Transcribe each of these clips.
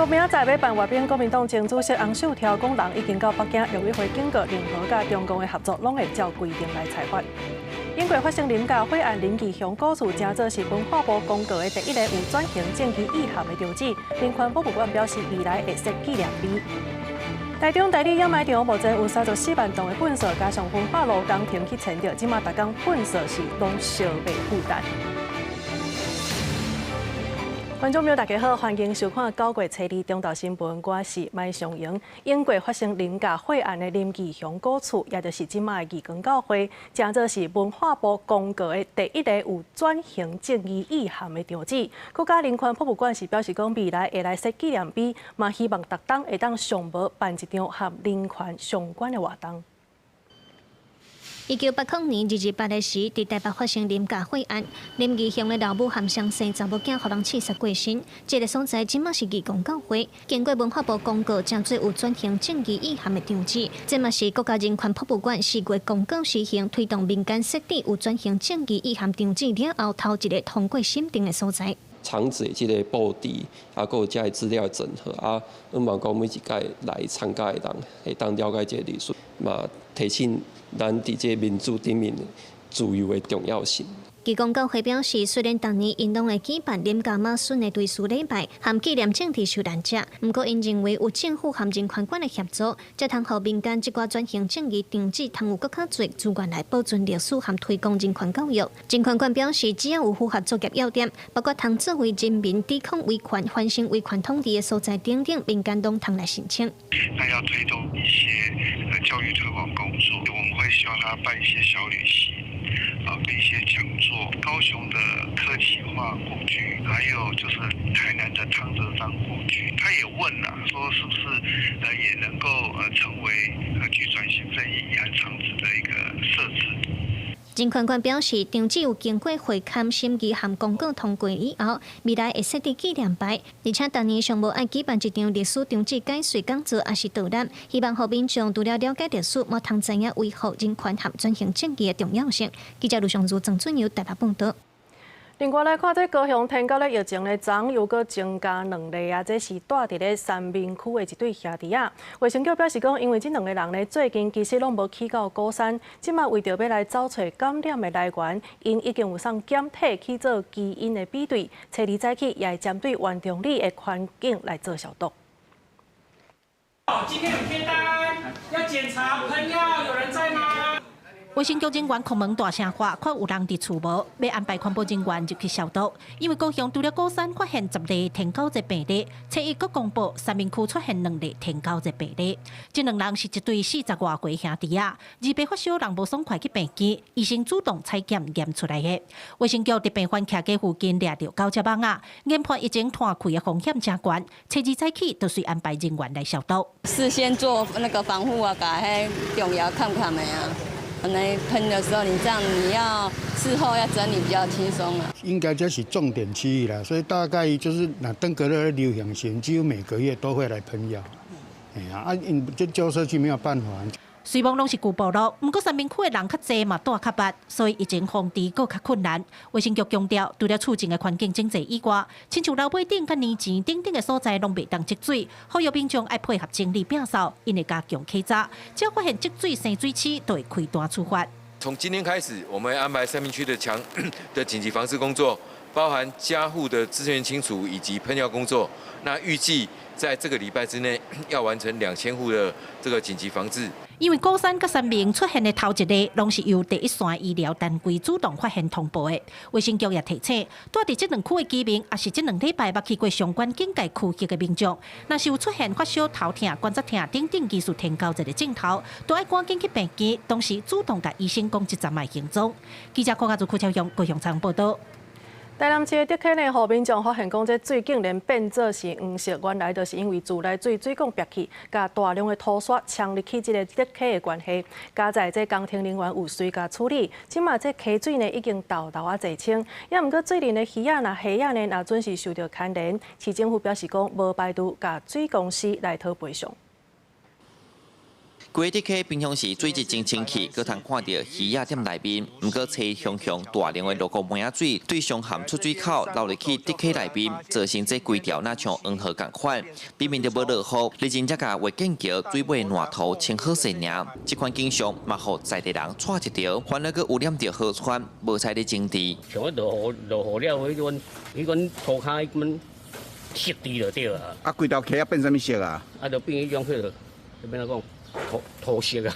国明仔载要办阅兵，国民党前主席洪秀条讲，人已经到北京陆委会警告，任何甲中共的合作，拢会照规定来裁决。英国发生林家血案，林义雄故事正做是文化部公告的第一个有转型政治意涵的场址。人权博物馆表示，未来会设纪念碑。台中台里掩埋场目前有34万吨的粪扫，加上焚化炉工停去清掉，即马逐工粪扫是拢烧袂负担。观众朋友，大家好，欢迎收看9月初2中道新闻，我是麦尚莹。英国发生林家血案的林义雄故厝，也就是即马的义光教会，正做是文化部公告的第一个有转型正义意涵的场址。国家人权博物馆是表示讲，未来会来设纪念碑，嘛希望逐党会当上无办一场和人权相关的活动。1980年2月8日时，伫台北发生林家血案，林义雄的老母含双生查某囝，互人刺杀过身。这个所在即马是义光教会，经过文化部公告，正做有转型正义意涵的场址。这嘛是国家人权博物馆4月公告实行推动民间设置有转型正义意涵场址了后头一个通过审定的所在。场址的这个布置，啊，还有这些资料整合啊，我们讲每一届来参加的人，会当了解这个历史，嘛提醒咱伫这民主顶面自由的重要性。义光教会表示，虽然当年因拢会举办林家马孙的追思礼拜和纪念政治受难者，不过因认为有政府和人权馆的协助，才通互民间这寡转型正义场址通有更较侪资源来保存历史和推广人权教育。人权馆表示，只要有符合作业要点，包括通作为人民抵抗威权、反省威权统治的所在等等，民间都通来申请。那要推动一些教育推广工作，我们会希望他办一些小旅行。跟一些讲座，高雄的科技化故居，还有就是台南的汤德章故居，他也问了，说是不是也能够成为具转型正义遗憾场址的一个设置。人权馆表示，场址有经过会勘审议和公告通过以后，未来会设置纪念牌，而且当年尚无爱举办一场历史场址解说讲座，也是导览，希望互民众除了了解历史，莫通知影维护人权和转型正义的重要性。记者卢尚如、郑准由台北报道。另外来看，这高雄天高咧疫情咧，昨又搁增加2例啊！这是住伫咧三民区的一对兄弟啊。卫生局表示讲，因为这2个人咧最近其实拢无去到高山，即马为着要来找找感染的来源，因已经有送检体去做基因的比对，初2早起也会针对万中里的环境来做消毒。今天有贴单，要检查喷药，有人在吗？卫生局人员叩门大声喊，看有人伫厝无，要安排环保人员入去消毒。因为高雄除了高山发现10例天狗热病例，初1阁公布三民区出现2例天狗热病例。这2人是一对40外岁兄弟啊，二爸发烧人无爽快去病院，医生主动采检验出来的。卫生局伫病患徛家附近掠到9只蚊啊，研判已经断开的风险真悬，初2早起都需安排人员来消毒。事先做那个防护啊，把迄中药看看没啊。可能喷的时候，你要事后要整理比较轻松了。应该这是重点区域了，所以大概就是那登革热流行前，几乎每个月都会来喷药。哎呀，这旧社区没有办法。虽然拢是旧部落，不过三民区的人较济嘛，住较密，所以疫情防治阁较困难。卫生局强调，除了厝前的环境整齐以外，亲像楼尾顶、甲年前等等的所在，拢袂当积水。呼吁民众爱配合整理摒扫，因会加强稽查。只要发现积水生水区，都会开单处罚。从今天开始，我们安排三民区的的紧急防治工作，包含家户的资源清除以及喷药工作。那预计在这个礼拜之内要完成2000户的这个紧急防治。因为高山甲三明出现的头一例，拢是由第一线医疗单位主动发现通报的。卫生局也提醒，住伫这2区的居民，也是这2礼拜捌去过相关警戒区域的民众，若是有出现发烧、头痛、关节痛等等技术天高热的症头，都要赶紧去病院，同时主动甲医生讲一站的行踪。记者郭家祖、邱超雄、高雄场报道。台南市的竹溪呢，互民众发现讲，这水竟然变做是黄色，原来就是因为自来水管憋气，甲大量的土沙呛入去这个竹溪的关系。加在这工程人员有随甲处理，即马这溪水呢已经豆豆啊侪清，也毋过水里的鱼仔、虾仔呢，也准是受到牵连。市政府表示讲，无排除甲水公司来讨赔偿。规日溪平常时水质真清气，佮通看到鱼仔店内面，毋过车熊熊大量的路过门仔水对上含出水口流入去日溪内面，造成这规条那像黄河共款，避免着要落雨，日前才甲卫建桥水尾烂头清好势尔。这款景象嘛，互在地人撮一条，反而佮污染着河川，无采咧种地。像落雨了，迄款涂骹迄款湿地就对啊。啊，规条溪啊变啥物色啊？啊，就变迄种迄个，变哪讲？土色啊，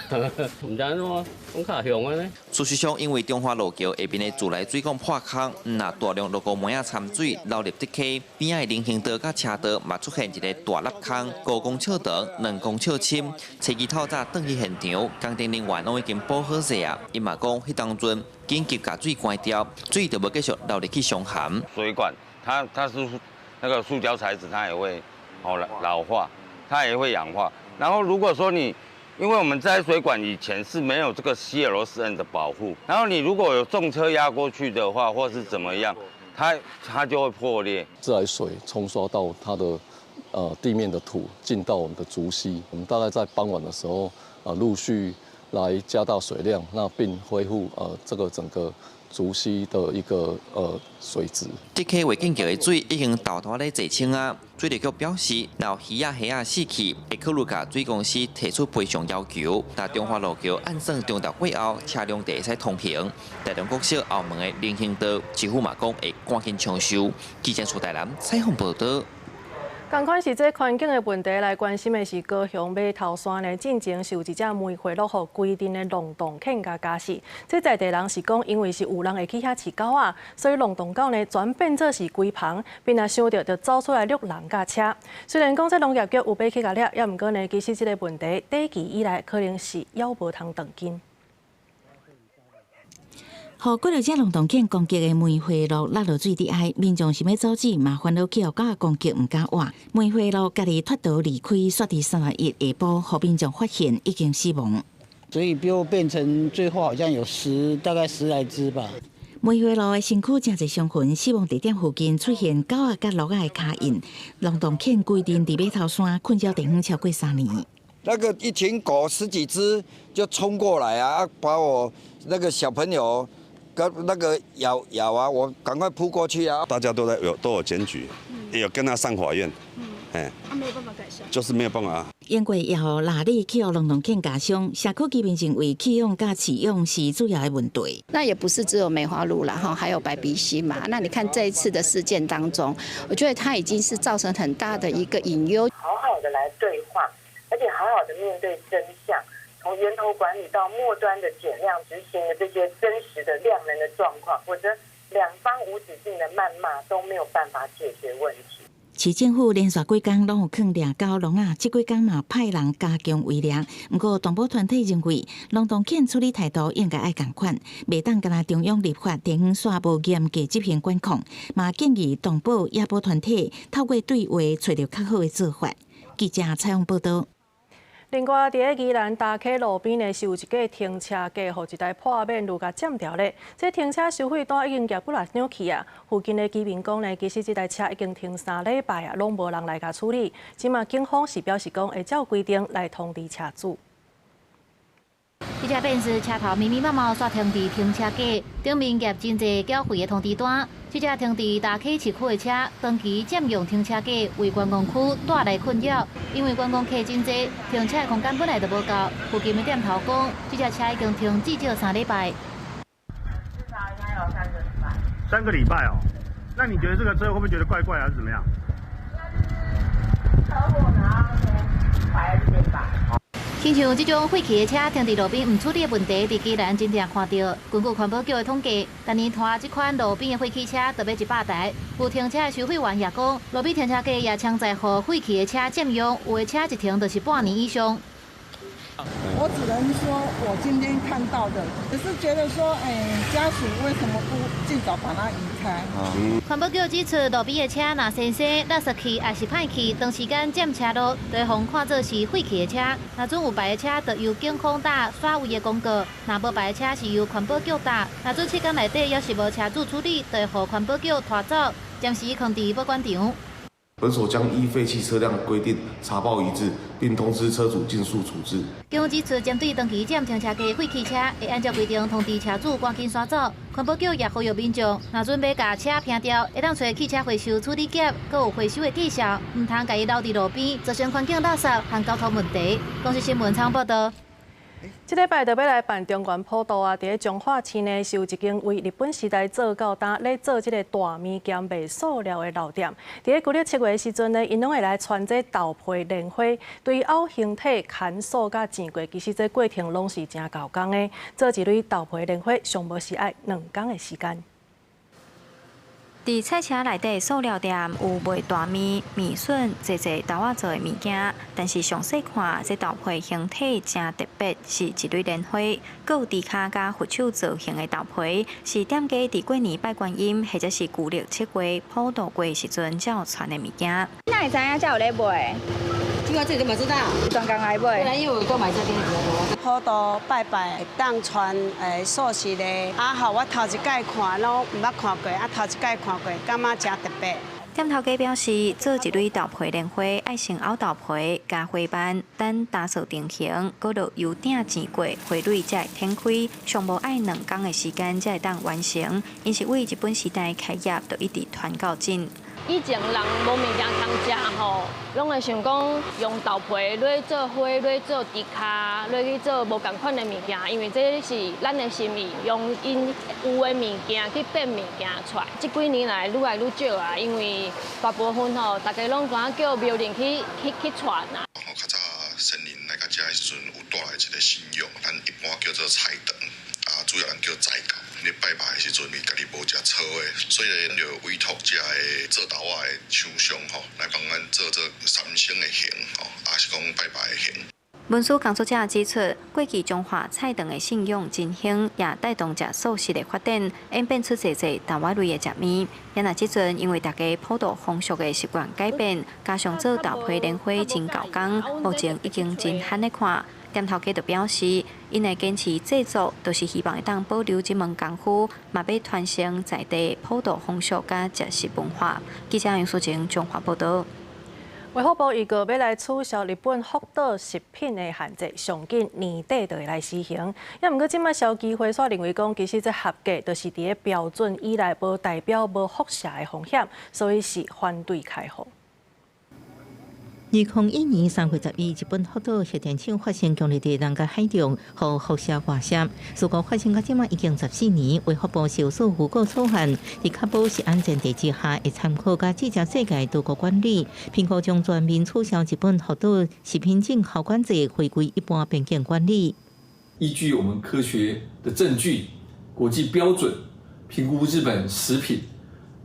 唔知安怎，讲较凶安尼。事实上，因为中华路桥下边的自来水管破坑，那大量路过门仔掺水流入日溪，边仔的人行道甲车道嘛出现一个大凹坑，5公尺长，2公尺深。车机透早登去现场，工程人员拢已经补好势啊。伊嘛讲，迄当阵紧急甲水关掉，水就要继续流入去上涵。水管它是那个塑胶材质，它也会老化，它也会氧化。然后如果说因为我们在水管以前是没有这个 CLSN 的保护，然后你如果有重车压过去的话，或是怎么样，它就会破裂。自来水冲刷到它的地面的土进到我们的竹溪，我们大概在傍晚的时候陆续来加大水量，那并恢复这个整个竹溪的一个水质。日溪卫建桥的水已经大大咧坐清啊。水利局表示，若鱼仔虾仔死去，会考虑甲水公司提出赔偿要求。但中华路桥按算中昼过后，车辆会使通行。台中国小后门的人行道，市府嘛讲会赶紧抢修。记者楚台南采访报道。同款是这环境的问题来关心的是高雄码头山呢，进前受一只煤回落后规定的龙洞犬甲加死。这在地人是讲，因为是有人会去遐饲狗仔，所以龙洞狗呢转变做是龟棚，并若想到就走出来掠人甲车。虽然讲这农业局有要去甲掠，也毋过呢，其实这个问题短期以来可能是犹无通断根。互几落只龙洞犬攻击的煤回路落落水底海，民众想要阻止，嘛烦恼去后狗攻击，毋敢活。煤回路家己脱逃离开，煞伫3月1下晡，互民众发现已经死亡。所以就变成最后好像有大概10来只吧。煤回路的身躯真侪伤痕，死亡地点附近出现狗仔甲鹿仔的脚印。龙洞犬规定伫码头山困扰地方超过3年。那个一群狗10几只就冲过来啊，把我那个小朋友。那个咬啊，我赶快扑过去啊！大家都有检举，也有跟他上法院，他没有办法改善，就是没有办法。因为也互拉力去互龙洞犬家伤，社区居民认为弃养甲饲养是主要的问题。那也不是只有梅花鹿啦，还有白鼻心嘛。那你看这一次的事件当中，我觉得它已经是造成很大的一个隐忧。好好的来对话，而且好好的面对真相。从源头管理到末端的减量执行的这些真实的量能的状况，否则两方无止境的谩骂都没有办法解决问题。市政府连续几天拢有劝抓狗笼啊，这几天嘛派人加强围猎。不过动保团体认为，龙洞犬处理态度应该爱同款，袂当干那中央立法地方煞无严格执行管控，嘛建议动保野保团体透过对话找到较好的做法。记者采访报道。另外，伫个宜兰大溪路边呢，是有一架停车架，互一台破面路甲占掉咧。这停车收费单已经夹不来扭去啊！附近的居民讲呢，其实这台车已经停3礼拜啊，拢无人来甲处理。即马警方是表示讲，会照规定来通知车主。这架便是车头密密麻麻刷停伫停车架，顶面夹真侪缴费的通知单。这架停伫大溪市区的车，长期占用停车架，为观光区带来困扰。因为观光客真多，停车的空间本来就无够。附近的店头讲，这架车已经停至少3礼拜。至少应该有3个礼拜。3个礼拜哦？那你觉得这个车会不会觉得怪怪还是怎么样？车祸然后先摆在这边吧。亲像这种废弃的车停伫路边唔处理的问题，伫宜兰真正看到。根据环保局的统计，逐年拖这款路边的废弃车就要100台。有停车的收费员也讲，路边停车架也常在互废弃的车占用，有的车一停就是半年以上。我只能说，我今天看到的，只是觉得说，家属为什么不尽早把它移开？环保局指出，路边的车若生锈、垃圾气还是歹气，长时间占车路，就会互看作是废弃的车。若准有白的车，就由警方打刷位的公告；若无白的车，是由环保局打。若准7天内底要是无车主处理，就会互环保局拖走，暂时放伫保管场。本所将依废弃车辆规定查报一致，并通知车主尽速处置。警方指出，针对长期占停车格废弃车，会按照规定通知车主赶紧赶走。环保局也呼吁民众，若准备把车平掉，会当找汽车回收处理业，佮有回收的技巧，唔通家己留伫路边，造成环境垃圾和交通问题。公司新闻厂报道。这礼拜就要来办中原普渡啊！伫彰化市内是有一间为日本时代做到呾咧做这个大米兼卖塑料的老店。伫旧历7月的时阵呢，因拢会来穿这豆皮莲花，对凹形体砍塑甲剪过，其实这过程拢是真高工的。做一蕊豆皮莲花，上无是爱2天的时间。伫菜车内底塑料店有卖大米、米笋、侪豆仔做的物件，但是详细看，这豆皮形体真特别，是一蕊莲花，佮有猪骹甲佛手造型的豆皮，是店家伫过年拜观音或者是旧历7月普渡过时阵才有传的物件。哪会知影才有咧卖？这个你嘛知道？专工来买。本来因为都买这边比较多。普渡拜拜，当传素食的，好，我头一届看拢唔捌看过，头一届看过，感觉真特别。店头家表示，做一蕊豆皮莲花，爱先熬豆皮，加花瓣，等打扫成型，搁落油鼎煎过，花蕊才会天开，上无爱2天的时间才会当完成。因是为日本时代开业，就一直传到今。以前人无物件通食吼，拢会想讲用豆皮落做花，落做猪骹，落去做无共款的物件，因为这是咱的心意，用因有的物件去变物件出来。这几年来愈来愈少啊，因为大部分吼，大家拢敢叫庙人去传啊。较早先人来到遮的时阵，有带来一个信仰，咱一般叫做菜堂，主要人叫斋教。你拜拜的时阵，你家己无食草的，所以咱就委托遮的做豆仔的厂商吼，来帮咱做三星的形吼，也是讲拜拜的形。文书工作者指出，过去中华菜场的信用振兴，也带动食素食的发展，演变出侪豆仔类的食物。也若即阵因为大家普渡风俗的习惯改变，加上做豆皮莲花真高工，目前已经真罕咧看。店头家就表示，因会坚持制作，就是希望会当保留这门功夫，嘛要传承在地普渡风俗甲食食文化。记者杨淑晴综合报道。卫福部预告要来取消日本福岛食品的限制，上紧年底就会来施行。也毋过，即摆消基会所认为讲，其实这合格就是伫个标准以内，无代表无辐射的风险，所以是反对开放。2012年3月11日，日本福岛核电厂发生强烈地人甲海中和辐射外泄，事故发生到即马已经14年。卫福部有所预告草案，伫确保是安全地之下，会参考甲制造世界多国管理，评估将全面取消日本福岛食品进口管制，回归一般边境管理。依据我们科学的证据、国际标准，评估日本食品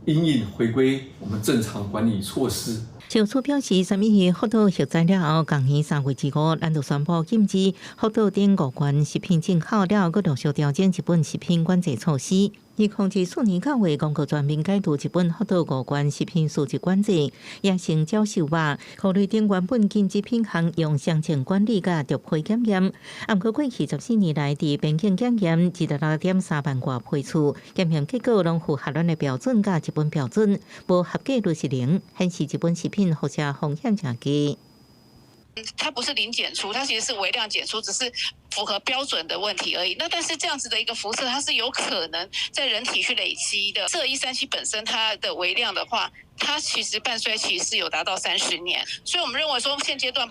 因应回归我们正常管理措施。消署表示，3日福岛核灾了后，同年3月15日，咱就宣布禁止福岛等5县食品进口了，佮陆续调整日本食品管制措施。2004年9月，公告全面解除日本福岛5县食品素质管制，也成照受吧。考虑等原本禁止品项用相前管理甲毒批检验，毋过过去14年来，伫边境检验2.3万外批次，检验结果拢符合咱的标准甲日本标准，无合格率是0，显示日本食品辐射风险真低。它不是零检出，它其实是微量检出，只是符合标准的问题而已。那但是这样子的一个辐射，它是有可能在人体去累积的。这137本身它的微量的话，它其实半衰期是有达到30年，所以我们认为说现阶段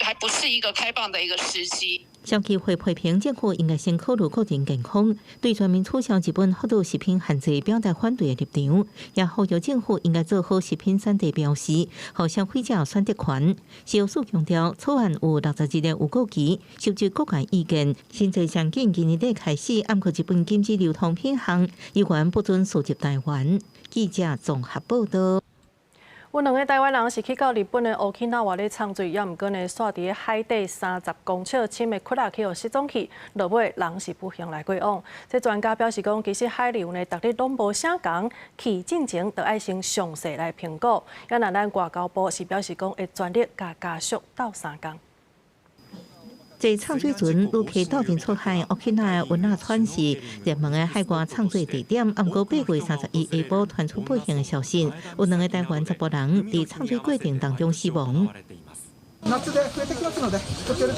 还不是一个开放的一个时机。消基会批评政府应该先考虑个人健康，对全面取消日本福岛食品限制表达反对的立场，也呼吁政府应该做好食品产地标示，让消费者有选择权。消署强调，草案有61个有效期，收集各界意见，现在上紧今年底开始，暗过日本禁止流通品项，依然不准输入台湾。记者综合报道。阮2个台湾人是去到日本的乌基纳瓦咧畅水，也毋过呢，煞伫海底30公尺深的窟窿去互失踪去，落尾人是不幸来过往。这专家表示讲，其实海流呢，逐日拢无啥共，去进前就爱先详细来评估。也若咱外交部是表示讲，会全力加速到3天。在唱水船愈去斗阵出海，乌克兰温纳川是热门的海外唱水地点。暗过8月31日下晡传出不幸的消息，有2个台湾查甫人伫唱水过程当中死亡。夏で増えてきますので、ご協力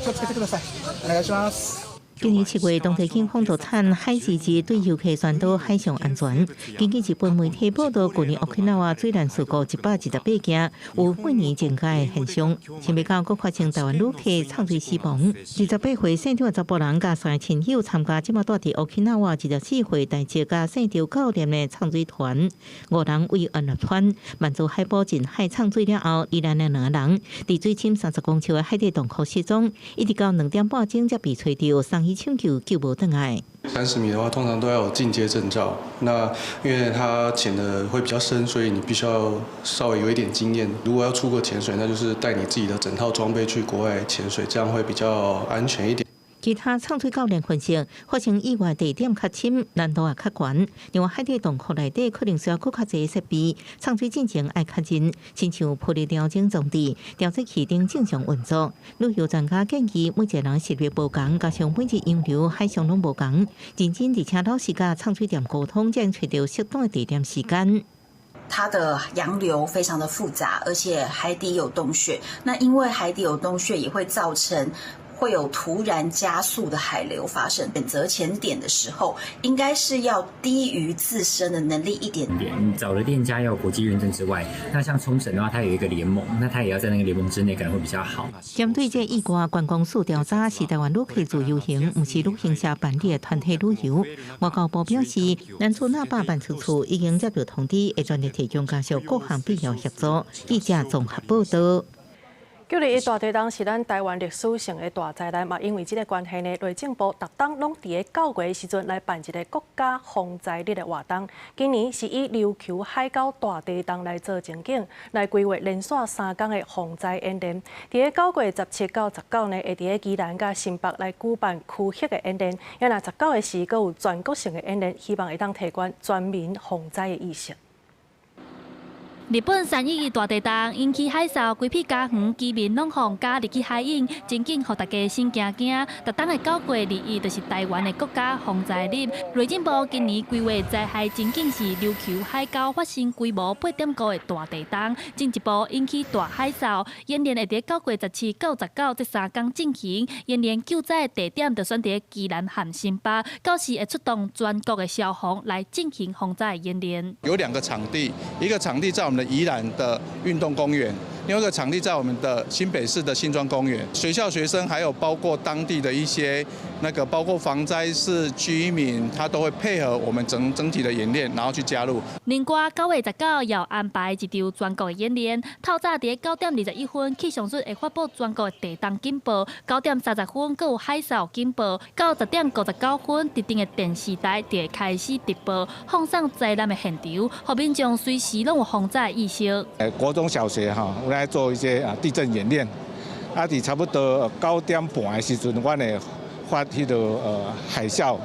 気をつけてください。お願いします。今年7月，当地警方就产海事局对游客宣导海上安全。根据日本媒体报道，去年沖縄水难事故128件，有每年增加的现象。前未到，佫发生台湾旅客唱水死亡。28岁姓张的查甫人甲3个亲友参加即马住伫沖縄24岁大姐甲姓张教练的唱水团，5人为安乐川满足海保进海唱水了后，依然的2个人伫水深30公尺的海底洞窟失踪，一直到2点半钟才被找到，送医抢救救无回来。30米的话，通常都要有进阶证照。那因为它潜的会比较深，所以你必须要稍微有一点经验。如果要出国潜水，那就是带你自己的整套装备去国外潜水，这样会比较安全一点。其他唱水教练分析，发生意外地点较深，难度也较悬。另外，海底洞窟内底可能需要更较侪设备，唱水进程爱较认，亲像破裂调整装置、调节器等正常运作。旅游专家建议，每一个人设备无同，加上每日洋流海上拢无同，认真而且老实甲唱水店沟通，才能找到适当的地点时间。它的洋流非常的复杂，而且海底有洞穴。那因为海底有洞穴，也会造成会有突然加速的海流发生。选择潜点的时候，应该是要低于自身的能力一点点。找的店家要有国际认证之外，那像冲绳的话，它有一个联盟，那它也要在那个联盟之内，可能会比较好。针对这意外，观光署调查是台湾旅客自由行，不是旅行社办理的团体旅游。外交部表示，咱驻那霸办事处已经接到通知，会全力提供加上各项必要协助。记者综合报道。9日大地震是咱台湾历史性的大灾难嘛，因为这个关系呢，内政部逐冬拢伫个9月的时阵来办一个国家防灾日的活动。今年是以琉球海沟大地震来做情景，来规划连续3天的防灾演练。伫个9月17到19呢，会伫个宜兰甲新北来举办区域的演练。也那19个时，阁有全国性的演练，希望会当提悬全民防灾的意识。日本3.1大地震引起海啸，规片家园居民拢放假入去海泳，真紧互大家心惊惊。逐冬的9月2日，就是台湾的国家防灾日。内政部今年规划灾害情景是琉球海沟发生规模8.5的大地震，进一步引起大海啸。演练会伫9月17到19这3天进行。演练救灾地点就选伫宜兰和新北，到时会出动全国的消防来进行防灾演练。有2个场地，一个场地在我们的宜兰的运动公园，另外一个场地在我们的新北市的新庄公园。学校学生还有包括当地的一些包括防灾市居民，他都会配合我们整体的演练，然后去加入。另外9月19要安排一场全国的演练，透早伫9点21分，气象局会发布全国的地震警报；9点30分，阁有海啸警报；到10点59分，特定的电视台就会开始直播，放送灾难的现场，让民众随时拢有防灾意识。国中小学我来做一些地震演练，伫差不多9点半的时阵，我会发海啸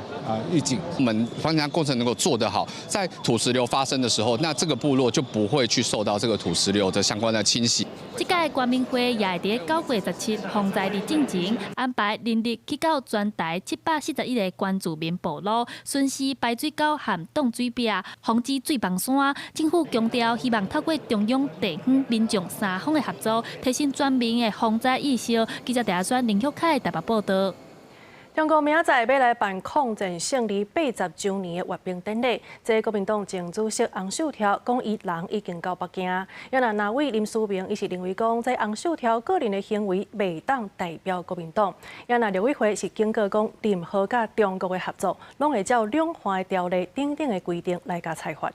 预警。我们防灾工程能够做得好，在土石流发生的时候，那这个部落就不会去受到这个土石流的相关的侵袭。这届全民会也会伫9月17防灾日进行，安排人力去到全台741个关注民部落，巡视排水沟和冻水壁，防止水崩山。政府强调，希望透过中央、地方、民众3方的合作，提升全民的防灾意识。记者陈选林旭凯台北报道。中国明仔载要来办抗战胜利80周年的阅兵典礼，这国民党前主席洪秀条讲，伊人已经到北京。也哪位林书明，伊是认为讲，这洪秀条个人的行为未当代表国民党。也陆委会是警告讲，任何甲中国的合作，拢会照两岸的条例等等的规定来甲裁罚。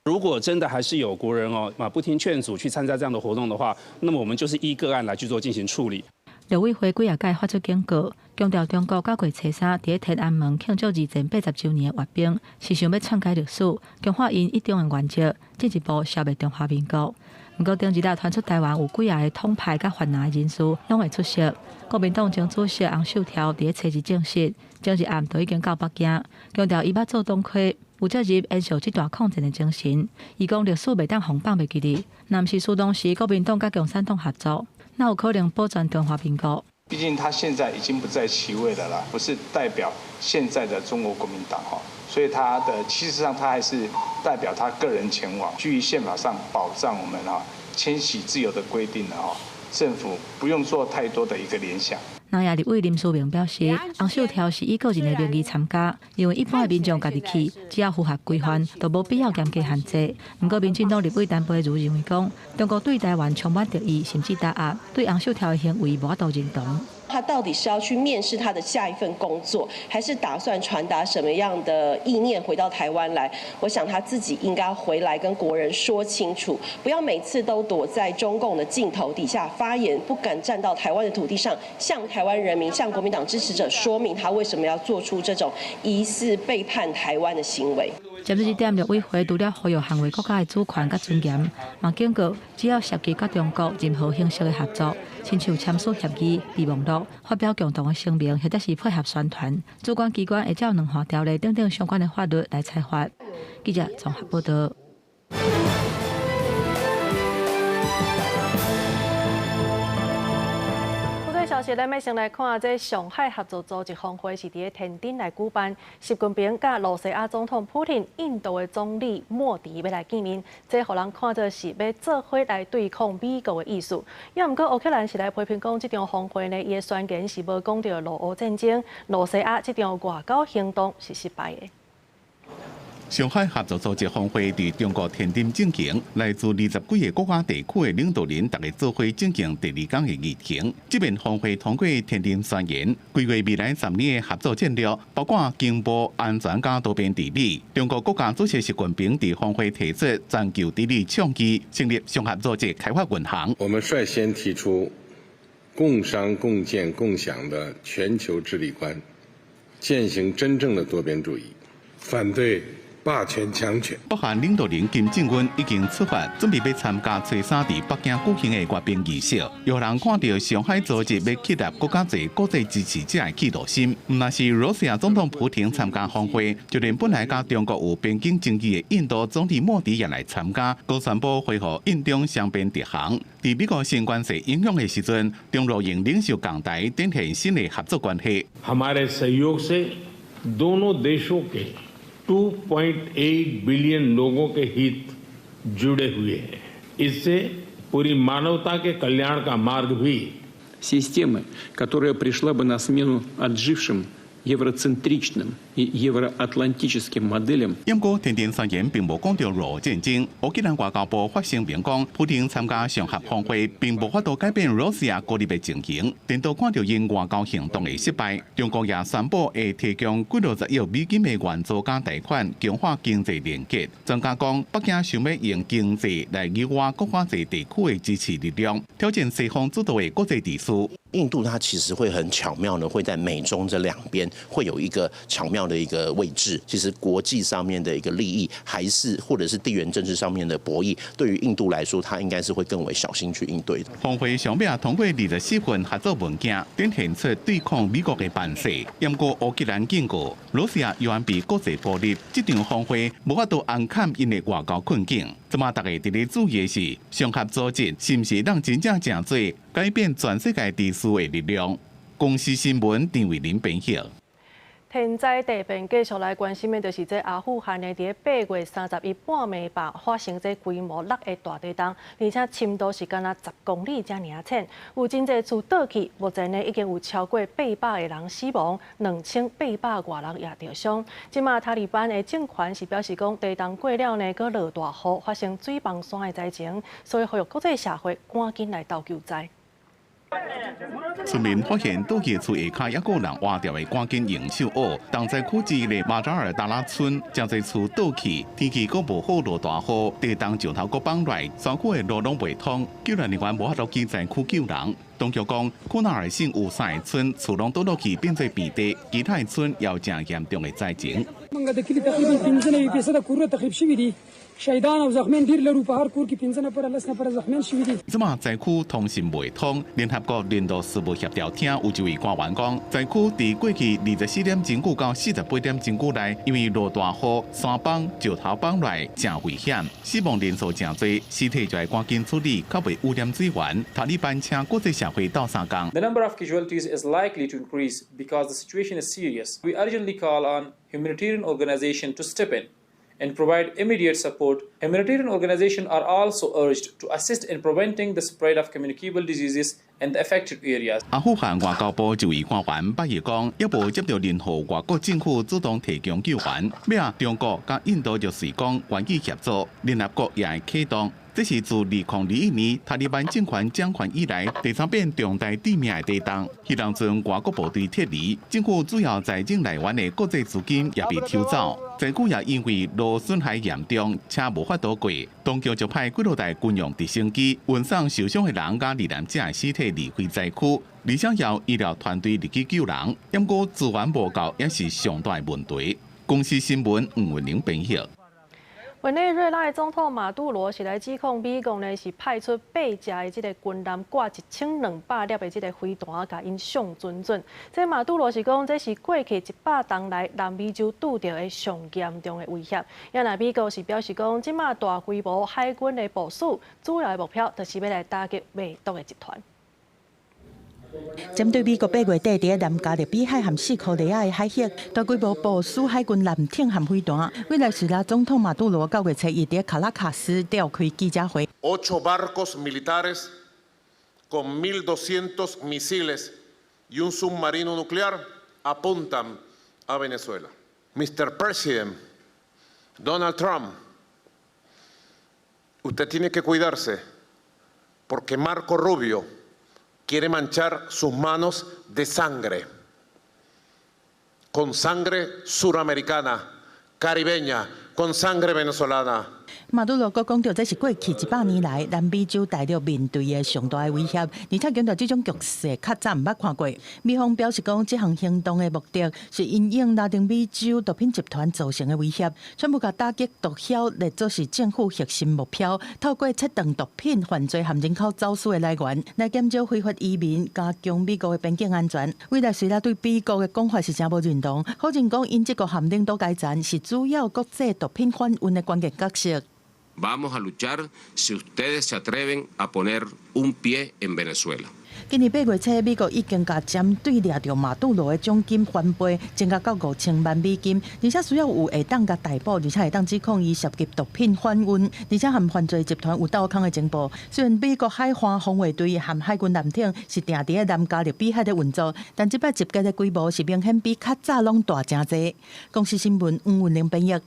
如果真的还是有国人不听劝阻去参加这样的活动的话，那么我们就是依个案来去做进行处理。陆委会几啊届发出警告，强调中国9月初3伫天安门庆祝二战80周年的阅兵，是想要篡改历史，强化因一中的原则，进一步消灭中华民国。不过，顶一日传出台湾有几啊个统派甲犯人的人士拢会出席。国民党前主席洪秀条伫初日证实，前日暗就已经到北京，强调伊捌做党魁，有责任延续这段抗战的精神。伊讲历史袂当红放袂记哩，若毋是苏当时国民党甲共产党合作。那有可能保全中华民国。毕竟他现在已经不在其位了啦，不是代表现在的中国国民党哈，所以他的其实上他还是代表他个人前往。基于宪法上保障我们迁徙自由的规定的政府不用做太多的一个联想。南亚立委林书明表示，洪秀条是以个人的名义参加，因为一般的民众家己去，只要符合规范，就无必要严格限制。不过，民进党立委陈培如认为讲，中国对台湾充满敌意，甚至打压，对洪秀条的行为无法度认同。他到底是要去面试他的下一份工作，还是打算传达什么样的意念回到台湾来？我想他自己应该回来跟国人说清楚，不要每次都躲在中共的镜头底下发言，不敢站到台湾的土地上，向台湾人民、向国民党支持者说明他为什么要做出这种疑似背叛台湾的行为。针对这点，陆委会除了呼吁捍卫国家的主权和尊严，嘛警告只要涉及跟中国任何形式的合作，亲像签署协议、备忘录、发表共同的声明，或者是配合宣传，主管机关会照两项条例等相关的法律来裁罚。记者综合报道。消息，咱要先来看，这上海合作组织峰会是伫天津来举办，习近平甲罗西亚总统普京、印度的总理莫迪要来见面，这互人看做是要做伙来对抗美国的意思。也毋过乌克兰是来批评讲，这场峰会呢，伊的宣言是无讲到俄乌战争，罗西亚这场外交行动是失败的。上海合作组织峰会伫中国天津进行，来自20几个国家地区的领导人，大家做伙进行第2天的议程。这边峰会通过天津宣言，规划未来10年的合作战略，包括经贸、安全加多边治理。中国国家主席习近平伫峰会提出全球治理倡议，成立上合组织开发银行。我们率先提出共商共建共享的全球治理观，践行真正的多边主义，反对霸权强权。北韩领导人金正恩已经出发，准备要参加初三伫北京举行的阅兵仪式。有人看到上海组织要吸纳更加侪国际支持者的企图心。若是罗西亚总统普京参加峰会，就连本来甲中国有边境争议的印度总理莫迪也来参加，都宣布恢复印中双边直航。伫美国新关系影响的时阵，中露营领袖港台展现新的合作关系。हमारे सहयोग से दोनों देशों के 2.8 बिलियन लोगों के हित जुड़े हुए हैं। इससे पूरी मानवता के कल्याण का मार्ग भी системы, которая пришла бы на смену отжившим евроцентричным и евроатлантическим моделям。不过，天津宣言并无讲到俄乌战争。乌克兰外交部发声明讲，普京参加上合峰会，并无法度改变俄罗斯孤立的情形，颠倒看到因外交行动的失败。中国也宣布会提供几60亿美金的援助加贷款，强化经济连结。专家讲，北京想要用经济来诱惑国家侪地区的支持力量，挑战西方主导的国际秩序。印度它其实会很巧妙的会在美中这两边会有一个巧妙的一个位置。其实国际上面的一个利益，还是或者是地缘政治上面的博弈，对于印度来说，它应该是会更为小心去应对的。峰会上面通过24份合作文件，展现出对抗美国的办势。不过乌克兰警告，罗西亚又安被国际孤立，这场峰会无法度安坎因的外交困境。即马大家伫咧注意的是，上合组织是不是让真正做改变全世界地区的力量？公司新闻张伟林编写。天灾地变继续来关心的，就是这阿富汗的伫8月31半暝吧发生这规模6个大地震，而且深度是敢若10公里这尔浅，有真侪厝倒去，目前呢已经有超过800个人死亡，2800外人也受伤。即马塔利班的政权是表示讲，地震过了呢，搁落大雨，发生水崩山的灾情，所以呼吁国际社会赶紧来到救灾。村民发现倒去厝下骹，还有人挖掉的赶紧用手挖。东寨区之一的马扎尔达拉村，真侪厝倒去，天气阁无好，落大雨，地动石头阁崩来，山区的路拢未通，救援人员无法度进寨区救人。当局讲，库纳尔省有3个村厝拢倒落去变做平地，其他的村也有正严重的灾情。即马在区通讯未通，联合国年度事务协调厅有一位官员讲，在区伫过去24点钟久到48点钟久内，因为落大雨、山崩、石头崩来，真危险，死亡人数真多，尸体就要赶紧处理，较袂污染水源。塔利班请国际社会斗相共。 The number of casualties is likely to increase because the situation is serious. We urgently call on humanitarian organizations to step in and provide immediate support. Humanitarian organizations are also urged to assist in preventing the spread of communicable diseases in the affected areas. 阿富汗外交部一位官员八月讲，也无接到任何外国政府主动提供救援，要中国甲印度就随讲愿意协助，联合国也会启动。 这是自2021年塔利班政权掌权以来第3遍重大致命的地震，希望从外国部队撤离，政府主要财政来源的国际资金也被抽走。在区也因为路损害严重，且无法度过，当局就派几多台军用直升机运送受伤的人甲罹难者的尸体离开灾区，而且由医疗团队入去救人，不过资源无够也是上大问题。公司新闻黄文玲编译。 委内瑞拉的总统马杜罗是来指控美国呢是派出8架的这个军舰挂1200粒的这个飞弹，甲因上准准。这马杜罗是讲，这是过去100年来南美洲拄到的上严重的威胁。也那美国是表示讲，即马大规模海军的部署，主要的目标就是要来打击美毒的集团。 针对美国8月底伫南加勒比海和4科里亚的海域大规模部署海军舰艇和飞弹，委内瑞拉总统马杜罗9月初伊伫卡拉卡斯召开记者会。8 barcos militares con 1.200 misiles y un submarino nuclear apuntan a Venezuela. Mr. President Donald Trump, usted tiene que cuidarse porque Marco Rubio quiere manchar sus manos de sangre, con sangre suramericana, caribeña, con sangre venezolana. 马杜罗阁讲到，这是过去100年来南美洲大陆面对的上大的威胁，而且强调这种局势较早毋捌看过。美方表示讲，这项行动的目的是因应拉丁美洲毒品集团造成的威胁，全部甲打击毒枭列作是政府核心目标，透过切断毒品犯罪和人口走私的来源，来减少非法移民，加强美国的边境安全。委内瑞拉对美国的讲法是真无认同，否认讲因这个含领导改战是主要国际毒品贩运的关键角色。 Vamos a luchar si ustedes se atreven a poner un pie en Venezuela. 今年8月初，美国已经甲针对掠到马杜罗的奖金翻倍，增加到5000万美金，而且需要有会当甲逮捕，而且会当指控伊涉及毒品贩运，而且和犯罪集团有斗抗的情报。虽然美国海岸防卫队和海军舰艇是定伫南加勒比海的运作，但这摆集结的规模是明显比较早拢大真济。公司新闻黄文玲编译。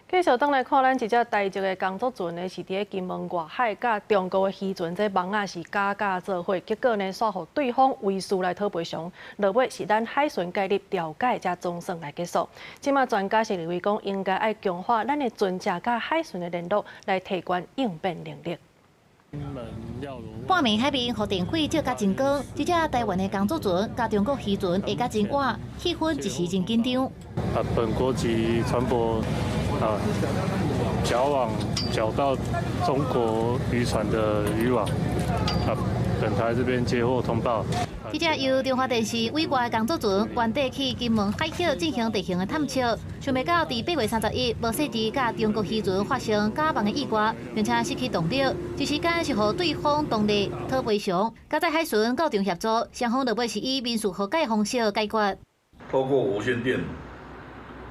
继续倒来看，咱一只台籍的工作船呢，是伫金门外海，甲中国的渔船这网啊是假做伙，结果呢，煞互对方围事来讨赔偿。落尾是咱海巡介入调解，才总算来结束。即马专家是认为讲，应该爱强化咱的船只甲海巡的联络，来提高应变能力。 半暝海面互电火照甲真光，这只台湾的工作船甲中国渔船会甲真晚，气氛一时真紧张。本国籍船舶缴到中国渔船的渔网，本台这边接获通报。 这只由中华电视委外的工作船原底去金门海峡进行地形的探测，想袂到伫8月31无细致甲中国渔船发生假扮的意外，并且失去动力，一时间是互对方动力讨赔偿。加在海巡到场协助，双方落尾是以民事和解方式解决。透过无线电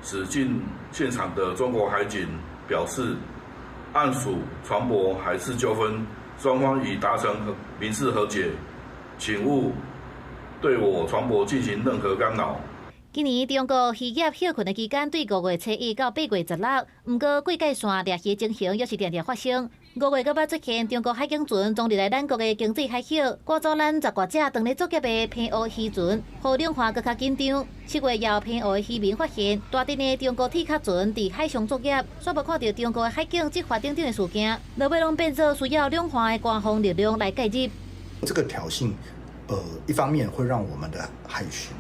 驶进现场的中国海警表示，案属船舶海事纠纷，双方已达成民事和解，请勿 对我船舶进行任何干扰。今年中国渔业休困的期间，对5月初1到8月16，不过过界线掠鱼情形也是常常发生。5月到8出现中国海警船从入来咱国的经济海峡，赶走咱10多只当咧作业的偏乌渔船，互两岸更加紧张。7月也有偏乌的渔民发现大阵的中国铁壳船伫海上作业，煞无看到中国的海警执法等等的事件，落尾拢变做需要两岸的官方力量来介入。这个挑衅一方面会让我们的海巡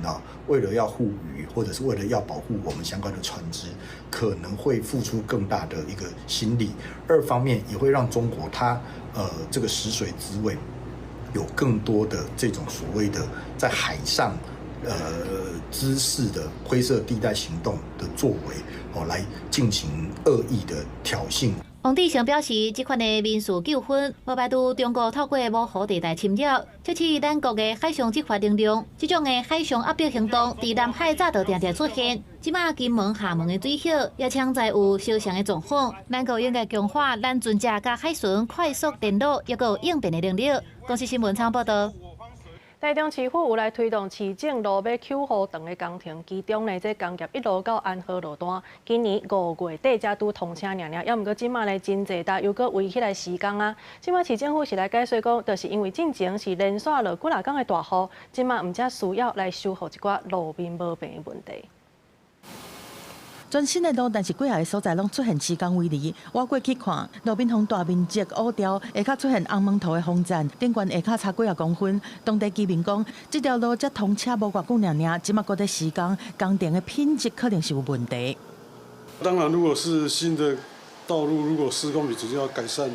为了要护渔，或者是为了要保护我们相关的船只，可能会付出更大的一个心力；二方面也会让中国它这个食水之味有更多的这种所谓的在海上滋事的灰色地带行动的作为，来进行恶意的挑衅。王志祥表示，这款的民事纠纷无排除中国透过模糊地带侵扰，这次咱国的海上执法能力，这种的海上压迫行动，在南海早就常常出现。即马金门、厦门的水hiệu也常在有相像的状况，咱国应该强化咱船只甲海巡快速电脑也有应变的能力。公司新闻参报道。台中市府有来推动市政路要9号长的工程，其中呢，这工业一路到安和路段，今年5月底才拄通车尔，也毋过即马呢真济搭又搁围起来施工啊。即马市政府是来解说讲，就是因为进前是连续落几工的大雨，即马毋才需要来修复一寡路面无平的问题。全新的路，但是几下个所在拢出现施工围篱。我过去看，路边红大面积乌条，下骹出现红蒙头的风站，顶悬下骹差几公分。当地居民讲，这条路才通车无偌久尔，即马搁在施工，工程的品质可能是有问题。当然，如果是新的道路，如果施工品质要改善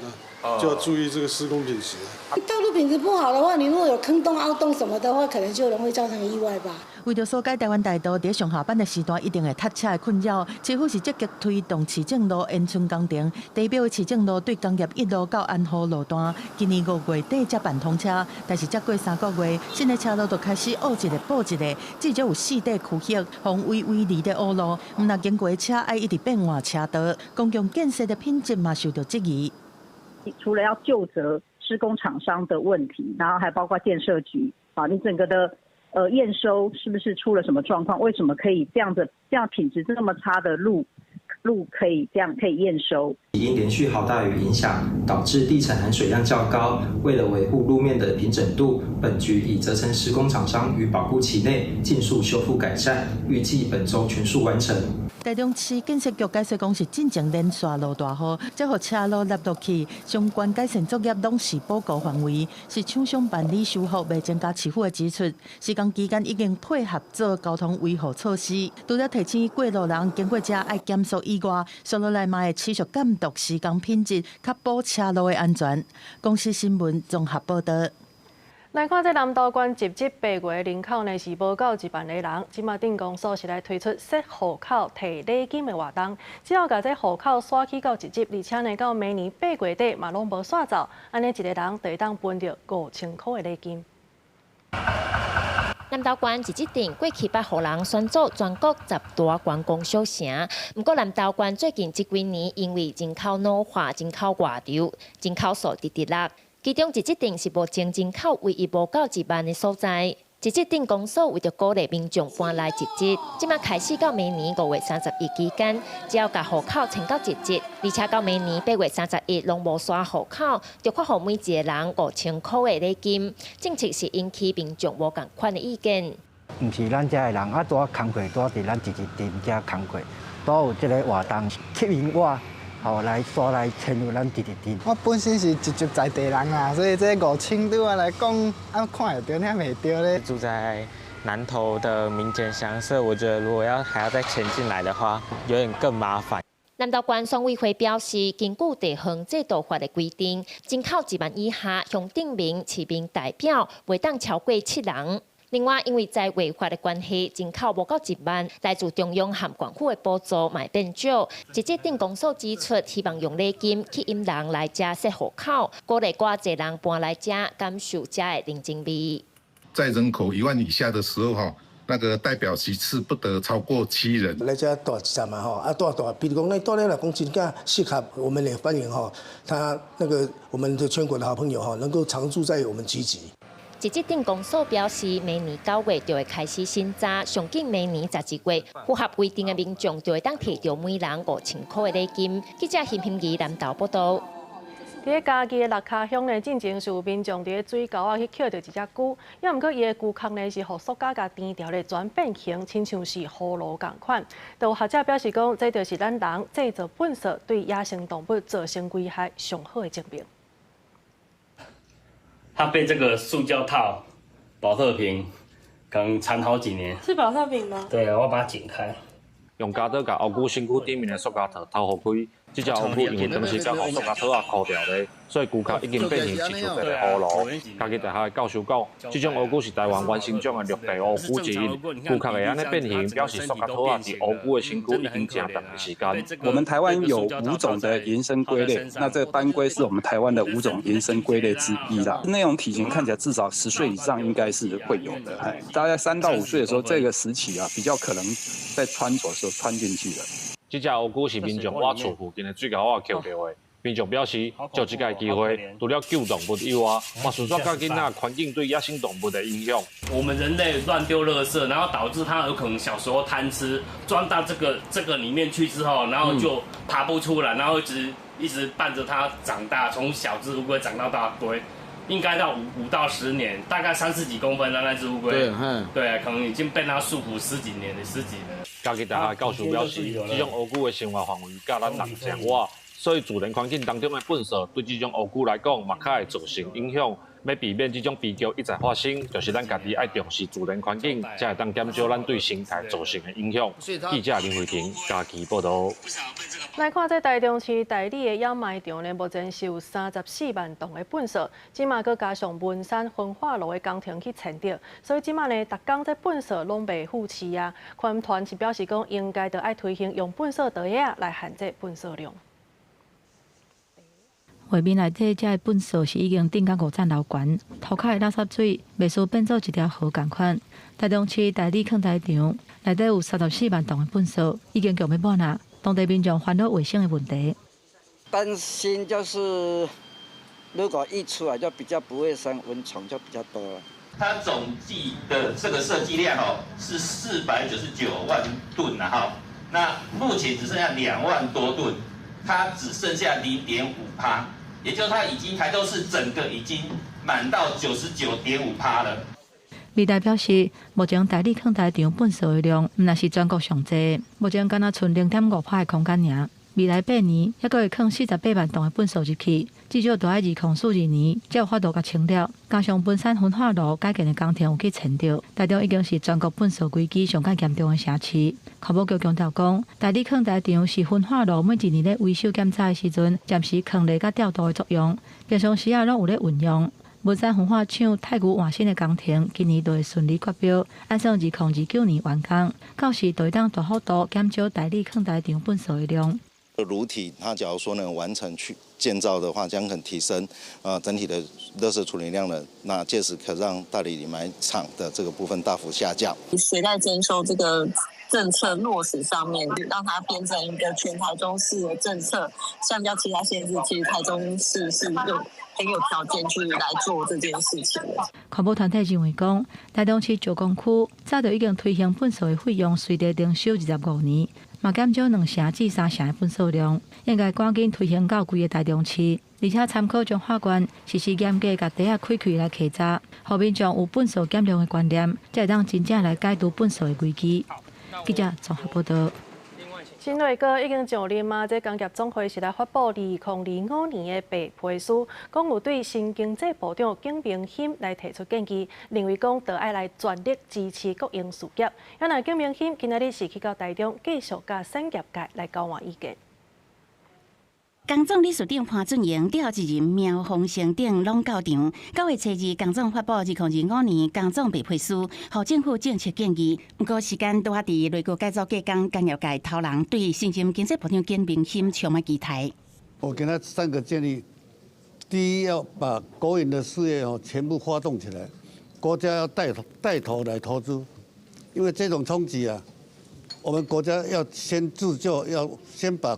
就要注意这个施工品质。道路品质不好的话，你如果有坑洞、凹洞什么的话，可能就容易造成意外吧。为着疏解台湾大道在上下班的时段一定会塞车的困扰，市府是积极推动市政路延伸工程。地标的市政路对工业一路到安和路段，今年5月底才办通车，但是才过3个月，新的车路就开始凹一个补一个，至少有4块区域，防围篱的凹路，毋若经过的车爱一直变换车道，公共建设的品质嘛受到质疑。除了要究责施工厂商的问题，然后还包括建设局你整个的验收是不是出了什么状况？为什么可以这样品质这么差的路可以验收？因连续好大雨影响，导致地层含水量较高。为了维护路面的平整度，本局已责成施工厂商于保护期内尽速修复改善，预计本周全数完成。台中市建设局解说讲是进前连续落大雨，才互车路落落去，相关改善作业拢是报告范围，是厂商办理修复，未增加市府的支出。施工期间已经配合做交通维护措施，除了提醒过路人经过这爱减速以外，接落来嘛会持续监督施工品质，确保车路的安全。公司新闻综合报道。来看这南投县集资8月人口呢是无到1万个人，即马镇公所是来推出设户口摕礼金的活动，只要把这户口刷起到集资，而且呢到明年8月底嘛拢无刷走，安尼一个人就会当分到5000块的礼金。南投县集资镇过去把予人选做全国10大观光小城，不过南投县最近这几年因为人口老化、人口外流，人口数直直落。其中集资镇是目前人口唯一无到1万的所在。集资镇公所为着鼓励民众搬来集资，即马开始到明年5月31日期间，只要把户口迁到集资，而且到明年8月30日拢无刷户口，就发予每一个人5000块的礼金。政策是引起民众无共款的意见。毋是咱遮的人多工课多伫咱集资镇遮工课，多有即个活动吸引我。来刷来迁入咱集资镇。我本身是一族在地人啊，所以这5000对我来讲，看会到，遐袂到咧。住在南投的民间乡社，我觉得如果还要再迁进来的话，有点更麻烦。南投县选委会表示，根据地方制度法的规定，人口1万以下，向定名市民代表袂当超过7人。另外，因为在违法的关系，人口无到1万，来自中央和县府的补助嘛变少。集资镇公所指出，希望用礼金吸引人来遮设户口，鼓励偌济人搬来遮，感受遮的宁静味。在人口1万以下的时候，那个代表席次不得超过7人。来遮大1站嘛，大，比如讲那大量来讲，真正适合我们也欢迎他那个我们的全国的好朋友能够常驻在我们集集。集资镇公所表示，明年9月就会开始新查，上紧明年11月符合规定的民众就会当摕到每人5000块的礼金。记者辛平仪南投报道。伫嘉义的六卡乡呢，进前是有民众伫水沟啊去捡到一只龟，也毋过伊的龟壳呢是互塑胶甲填条咧转变形，亲像是葫芦共款。有学者表示讲，这就是咱人制造粪扫对野生动物造成危害上好的证明。它被这个塑胶套保特瓶，可能藏好几年。是保特瓶吗？对，我把它剪开。用胶带把黑菇身躯顶面的塑胶套掏开，这只黑菇因为当时甲互塑胶套箍掉咧，所以躯壳已经变成一像一个葫芦。家己大学的教授讲，这种黑菇是台湾原生种的绿地黑菇之一，躯壳会安尼变形，表示塑胶套啊伫黑菇的身躯已经真长的时间。我们台湾有5种的延伸龟类，那这个斑龟是我们台湾的5种延伸龟类之一啦。那种体型看起来至少10岁以上应该是会有的，大概3到5岁的时候，这个时期啊比较可能在穿着的时候穿进去的。这只黑菇是民众挖厝附近的水沟仔捡到的。民众表示，就这个机会，除了救动物以外，嘛顺续甲囡仔环境对野生动物的影响。我们人类乱丢垃圾，然后导致它有可能小时候贪吃，钻到这个里面去之后，然后就爬不出来，然后一直伴着它长大，从小只乌龟长到大龟。应该到5到10年，大概30几公分的那只乌龟，对，可能已经被它束缚10几年。家己大学教授表示，这种黑菇的生活范围甲咱人相远，所以自然环境当中的粪扫对这种黑菇来讲，嘛较会造成影响。要避免这种悲剧一再发生，就是咱家己爱重视自然环境，才会当减少咱对生态造成的影响。记者林慧婷，嘉义报道。来看这台中市大里的掩埋场呢，目前是有34万吨的粪扫，即马佮加上文山焚化炉的工程去清掉，所以即马呢，逐工这粪扫拢袂富气啊。环团是表示讲，应该着爱推行用粪扫袋仔来限制粪扫量。画面内底这粪扫是已经顶到5层楼悬，涂骹的垃圾水袂输变做一条河共款。台中市大里坑台场内底有34万吨的粪扫，已经强要满啦。当地民众烦恼卫生的问题，担心就是如果溢出来就比较不卫生，蚊虫就比较多了。它总计的这个设计量是499万吨啊那目前只剩下2万多吨，它只剩下0.5%，也就是它已经台中市整个已经满到99.5%了。未代表示，目前大里坑台场粪扫的量，毋那是全国上济，目前敢若剩0.5%的空间尔。未来8年，还阁会放48万吨的粪扫入去，至少都要2042年才有法度甲清掉。加上本山焚化炉改建的工程有去清掉，台中已经是全国粪扫危机上较严重的城市。环保局强调讲，大里坑台场是焚化炉每一年咧维修检查的时阵，暂时抗热甲调度的作用，平常时拢有咧运用。文山焚化厂太古换新的工程，今年都会顺利决标，按照2029年完工，到时就会当大幅度减少大里坑台场粪扫的量。炉体，它假如说能完成去建造的话，将可提升整体的垃圾处理量的，那届时可让大里掩埋场的这个部分大幅下降。随袋征收这个政策落实上面，让它变成一个全台中市的政策，相较其他县市，其实台中市是很有条件去来做这件事情的。环保团体认为讲，台中市9公区早就已经推行粪扫的费用随地征收25年。嘛减少2成至3成的粪扫量，应该赶紧推行到规个台中市，而且参考彰化县实施严格甲地下开开来稽查，互民众有粪扫减量的观念，才会当真正来解除粪扫的危机。记者综合报道。新内阁已经上任嘛，这工业总会是来发布2025年的白皮书，讲有对新经济部长景明欣来提出建议，认为讲得爱来全力支持国营事业。原来景明欣今仔日是去到台中，继续甲产业界来交换意见。工总理事长潘俊英调一人苗红城顶拢到场。9月初2，工总发布2025年工总白皮书，予政府政策建议。不过时间拄啊伫内阁改组过工，工业界头人对新任经济部长景明欣充满期待。我给他3个建议：第一，要把国营的事业全部发动起来，国家要带头来投资，因为这种冲击啊，我们国家要先自救，要先把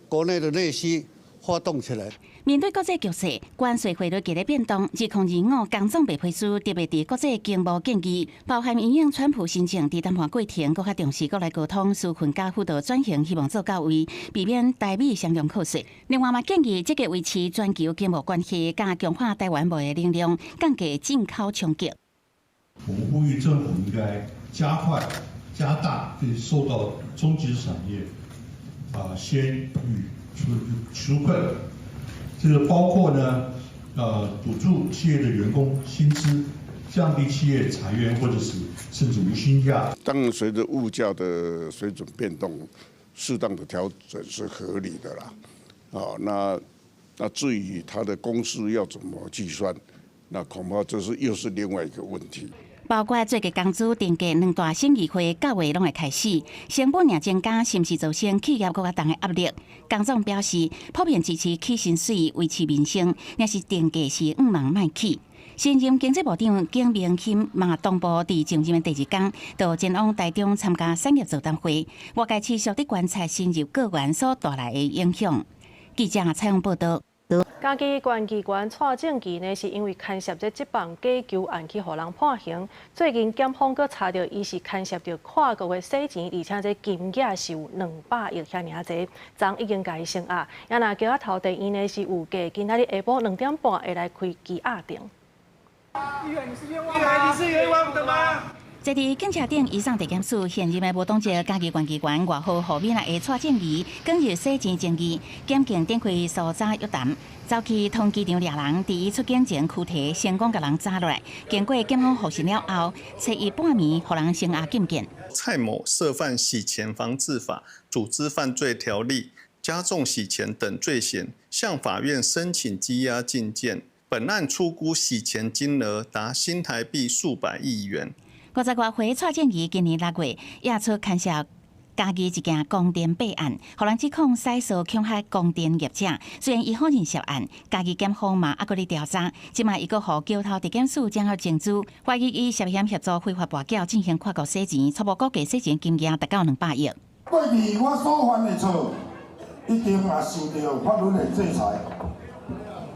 国内的内需发动起来。面对国际局势，关税汇率剧烈变动，2025工总白皮书特别伫国际经贸建议，包含因应川普新政伫谈判过程，更较重视国内沟通、纾困加辅导转型，希望做到位，避免台美双重课税。另外嘛，建议积极维持全球经贸关系，加强化台湾贸易能量，降低进口冲击。我们呼吁政府应该加快、加大对受到冲击产业先予纾困，这个包括呢，补助企业的员工薪资，降低企业裁员或者是甚至无薪假。当然，随着物价的水准变动，适当的调整是合理的啦。那至于它的公式要怎么计算，那恐怕这又是另外一个问题。包括最近工资定价2大审议会9月拢会开始，成本也增加，是毋是造成企业更加重的压力？工总表示，普遍支持起薪水维持民生，也是定价是毋茫卖起。新任经济部长景明钦嘛同步伫上任的第2天，到前往台中参加产业座谈会，外界持续伫观察新入阁员所带来的影响。记者采访报道。嘉义县机关蔡正基呢，是因为牵涉这职棒假球案去互人判刑。最近检方阁查到，伊是牵涉到跨国的洗钱，而且这金额是有200亿遐尔济，昨已经甲伊声押。也若叫头地院呢是有计，今仔日下晡2点半会来开羁押庭。议员，你是冤枉吗？你是冤枉的吗？坐伫警车顶移送地检署现任的无党籍嘉义县机关外号何美娜的蔡正仪，今日洗钱争议，检警展开搜查约谈，走去通机场抓人，伫伊出境前躯体成功甲人抓落来。经过检方核实了后，找伊半暝，互人声押禁见。蔡某涉犯洗钱防治法、组织犯罪条例、加重洗钱等罪嫌，向法院申请羁押禁见。本案初估洗钱金额达新台币数百亿元。50多岁蔡正仪今年6月押出牵涉嘉义一件供电弊案，互人指控洗扫强害供电业者。虽然伊否认涉案，嘉义检方嘛还阁咧调查。即卖伊阁互桥头地检署掌握证据，怀疑伊涉嫌协助非法跋筊进行跨国洗钱，初步估计洗钱金额达到200亿。过去我所犯的错，一定也受到法律的制裁。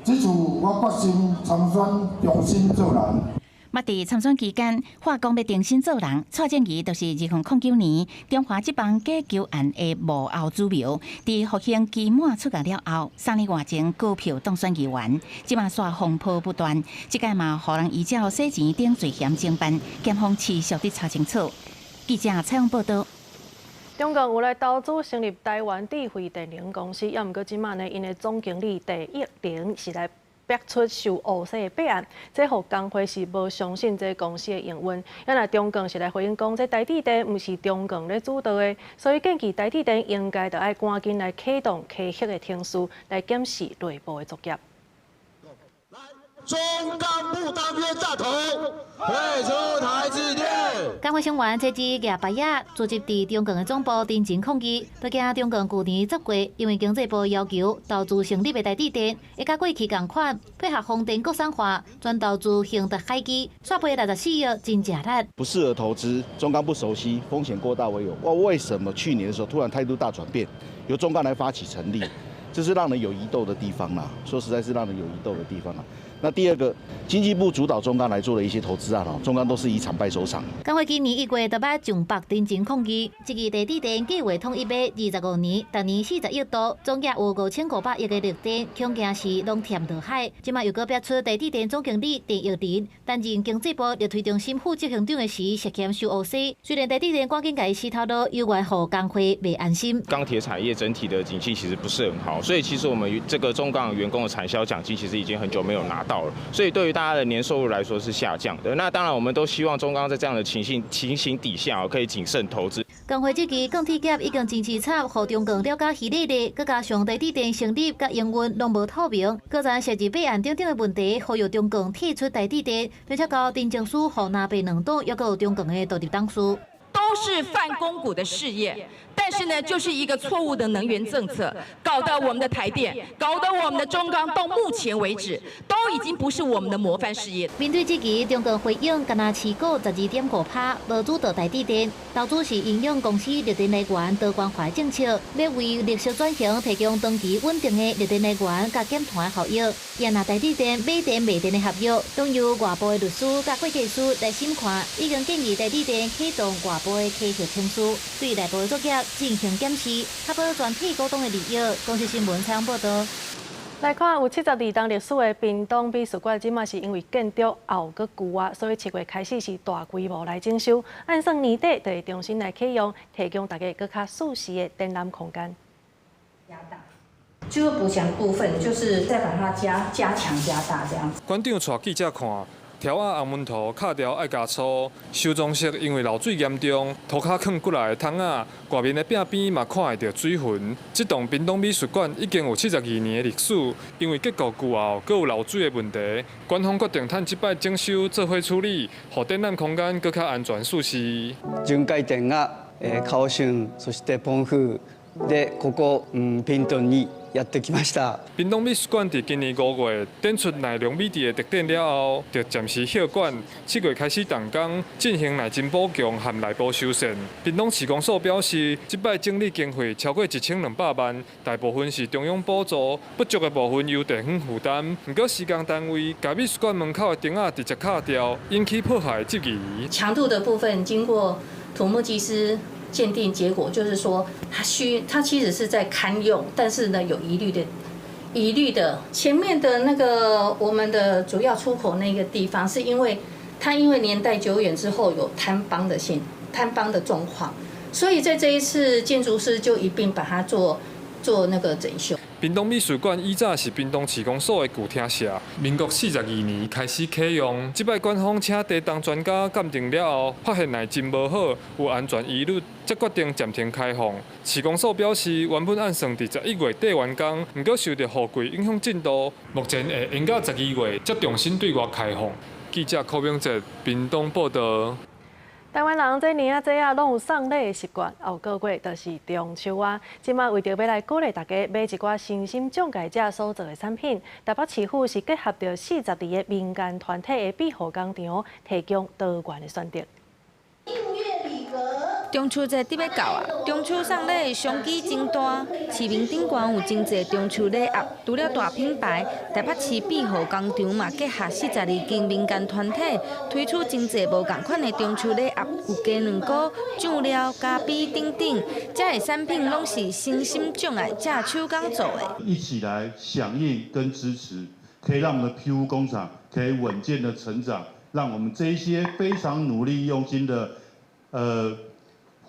这次我决心参选，重新做人。捌伫参选期间，话讲要重新做人，蔡正仪就是2009年中华职棒假球案的幕后主谋。伫服刑期满出狱了后，3年外前高票当选议员，即马煞风波不断，即届嘛互人依照洗钱等罪嫌侦办，检方持续伫查清楚。记者采访报道。中共有来投资成立台湾智慧电能公司，也毋过即马呢，因的总经理戴益玲是来逼出受误洗的弊案，这互工会是无相信这公司的营运。也若中共是来回应讲，这台积电毋是中共咧主导的，所以建议台积电应该着爱赶紧来启动开核的程序，来检视内部的作业。中钢不当约大头，退出台积电。工会成员这支廿8日组织伫中共的总部进行抗议，都惊中共去年10月因为经济部要求投资成立的台积电，会甲过去同款配合风电国产化，转投资兴达海基，刷赔64亿，真假力。不适合投资，中钢不熟悉，风险过大为由。为什么去年的时候突然态度大转变，由中钢来发起成立？这是让人有疑窦的地方啦。说实在是让人有疑窦的地方啦。那第二个，经济部主导中钢来做的一些投资案中钢都是以惨败收场。工会今年1月就要上北进行抗议，这个台积电计划统一买25年，逐年40亿度，总额有5500亿的绿电，恐惊是拢填落海。即马又搁逼出台积电总经理陈益玲担任经济部立推中心副执行长的时涉嫌受误洗。虽然台积电赶紧改洗头路，又外互工会袂安心。钢铁产业整体的景气其实不是很好，所以其实我们这个中钢员工的产销奖金其实已经很久没有拿到了，所以对于大家的年收入来说是下降的。那当然，我们都希望中钢在这样的情形底下可以谨慎投资。工会这期钢铁业已经真市插，互中共了解系列的，佮加上台积电成立佮营运拢无透明，搁在涉及弊案等等的问题，呼吁中共退出台积电，并且交电政署、互南北两党，也有中共的独立党书。都是泛公股的事业，但是呢，就是一个错误的能源政策，搞得我们的台电，搞得我们的中钢，到目前为止都已经不是我们的模范事业。面对这期中共回应，敢若持股12.5%，无主导台积电，投资是影响公司绿电来源多元化政策，要为绿色转型提供长期稳定的绿电来源甲减碳的效益。也拿台积电买电卖电的合约，都由外部的律师甲会计师来审看，已经建议台积电启动外部的开核程序，对内部的作业进行检视，确保全体股东的利益。公司新闻采访报道。来看有72档历史的屏东美术馆，即马是因为建筑后搁旧啊，所以7月开始是大规模来整修。按算年底就会重新来启用，提供大家更较舒适的展览空间。就是补强部分，就是再把它加强加大这样子。馆长带记者看，条仔红门涂卡条爱加粗，修装饰因为漏水严重，涂骹囥过来的桶仔，外面的壁边嘛看会到水痕。这栋屏东美术馆已经有72年的历史，因为结构旧后，阁有漏水的问题，官方决定趁这摆整修做伙处理，让展览空间更较安全舒适。巡回展が考春、そして澎湖でここ屏東にやってきました。屏东美术馆伫今年5月展出内容美丽的特展了后，就暂时休馆。7月开始动工，进行内金补强和内部修缮。屏东市公所表示，这摆整理经费超过1200万，大部分是中央补助，不足的部分由地方负担。不过施工单位把美术馆门口的钉仔直接卡掉，引起破坏质疑。强度的部分经过土木技师鉴定结果就是说，它其实是在堪用，但是呢有疑虑的。前面的那个我们的主要出口那个地方，是因为它因为年代久远之后有坍方的状况，所以在这一次建筑师就一并把它做那个整修。屏东美术馆以早是屏东市公所的旧厅舍，民国42年开始启用。这摆官方请地动专家鉴定了后，发现内真无好，有安全疑虑，才决定暂停开放。市公所表示，原本按算伫11月底完工，不过受到雨季影响进度，目前会延到12月才重新对外开放。记者柯明哲，屏东报道。台湾人这年这拢有送礼的习惯，后个月就是中秋啊。即马为着要来鼓励大家买一寡诚心奖介者所做的产品，台北市府是结合着42个民间团体的庇护工厂，提供多元的选择。中秋节伫要到啊！中秋送礼商机真大，市面顶悬有真侪中秋礼盒，除了大品牌，台北市庇护工厂嘛结合42间民间团体，推出真侪无同款的中秋礼盒，有鸡卵糕、酱料、咖啡等等，这些产品拢是诚心障碍者手工做的。一起来响应跟支持，可以让我们的庇护工厂可以稳健的成长，让我们这一些非常努力用心的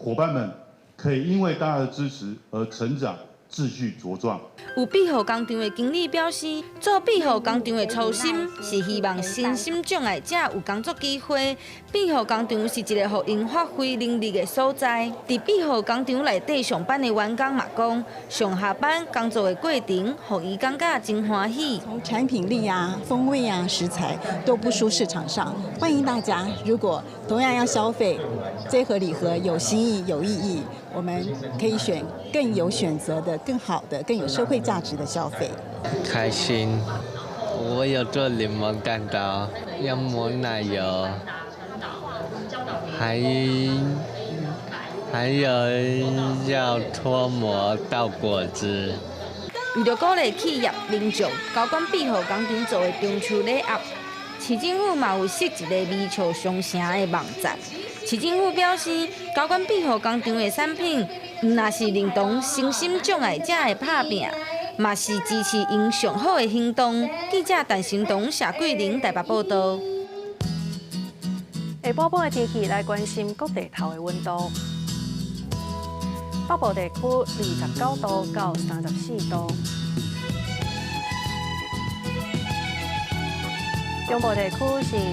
伙伴们可以因为大家的支持而成长，继续茁壮。有庇护工厂的经理表示，做庇护工厂的初心是希望身心障碍者有工作机会。庇护工厂是一个让因发挥能力的所在。伫庇护工厂内底上班的员工嘛讲，上下班工作的过程，让伊感觉真欢喜。从产品力啊、风味啊、食材都不输市场上。欢迎大家，如果同样要消费，这盒礼盒有新意、有意义，我们可以选更有选择的、更好的、更有社会价值的消费。开心，我有做柠檬蛋糕，要抹奶油，还有要脱模倒果汁。为了鼓励企业民众交管庇护工厂做的中秋礼盒，市政府嘛有设一个微笑上城的网站。市政府表示，交管庇护工厂的产品，唔但是认同身心障碍者的打拼，嘛是支持因上好的行动。记者陈新东、谢桂玲台北报道。下晡半的天气来关心各地头的温度。北部地区29度到34度，中部地区是29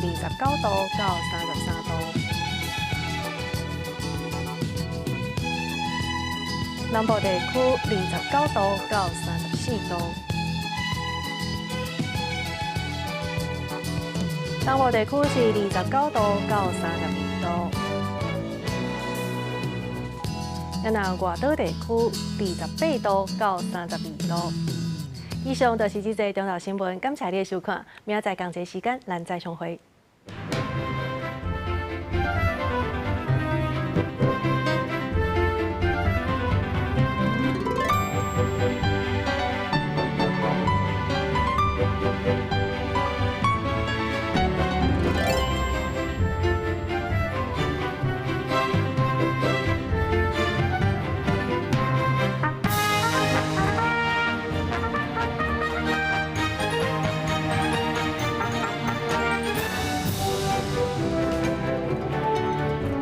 度到33度，南部地区29度到34度，东部地区是29度到32度。那外岛地区28度到32度。以上就是这则重要新闻，感谢你的收看，明仔载同一时间咱再相会。